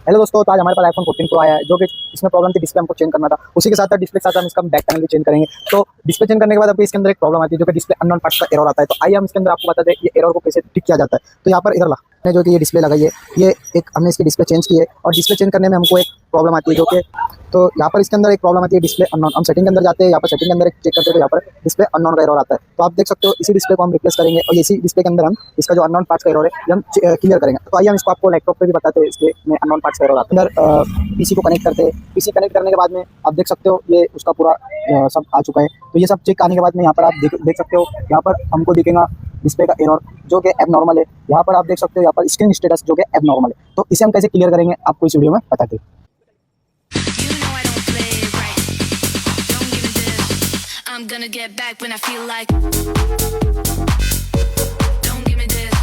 Hello दोस्तों, तो आज हमारे पास iPhone 14 Pro आया है, जो कि इसमें प्रॉब्लम थी, डिस्प्ले हमको चेंज करना था। उसी के साथ साथ डिस्प्ले के साथ हम इसका बैक पैनल भी चेंज करेंगे। तो डिस्प्ले चेंज करने के बाद अभी इसके अंदर एक प्रॉब्लम आती है, जो कि डिस्प्ले अननोन पार्ट्स का एरर आता है। तो आइए हम इसके अंदर आपको बता दें ये एरर को कैसे ठीक किया जाता है। तो यहाँ पर इधर हमने जो कि ये डिस्प्ले लगाई है, ये एक हमने इसकी डिस्प्ले चेंज की है, और डिस्प्ले चेंज करने में हमको एक प्रॉब्लम आती है, जो कि तो यहाँ पर इसके अंदर एक प्रॉब्लम आती है, डिस्प्ले अननोन। हम सेटिंग के अंदर जाते हैं, यहाँ पर सेटिंग के अंदर चेक करते हैं, तो यहाँ पर डिस्प्ले अननोन का एरर आता है। तो आप देख सकते हो, इसी डिस्प्ले को हम रिप्लेस करेंगे और इसी डिस्प्ले के अंदर हम इसका जो अननोन पार्ट्स का एरर है ये हम क्लियर करेंगे। तो आइए हम इसको आपको लैपटॉप पे भी बताते हैं, इसके में अननोन पार्ट्स का एरर आता है। अंदर पीसी को कनेक्ट करते हैं, पीसी कनेक्ट करने के बाद में आप देख सकते हो ये उसका पूरा सब आ चुका है। तो ये सब चेक आने के बाद में यहाँ पर आप देख सकते हो, यहाँ पर हमको दिखेगा डिस्प्ले का एरर जो कि एबनॉर्मल है। यहाँ पर आप देख सकते हो, यहाँ पर स्क्रीन स्टेटस जो कि एबनॉर्मल है। तो इसे हम कैसे क्लियर करेंगे आपको इस वीडियो में बताते हैं। I'm gonna get back when I feel like. Don't give me this.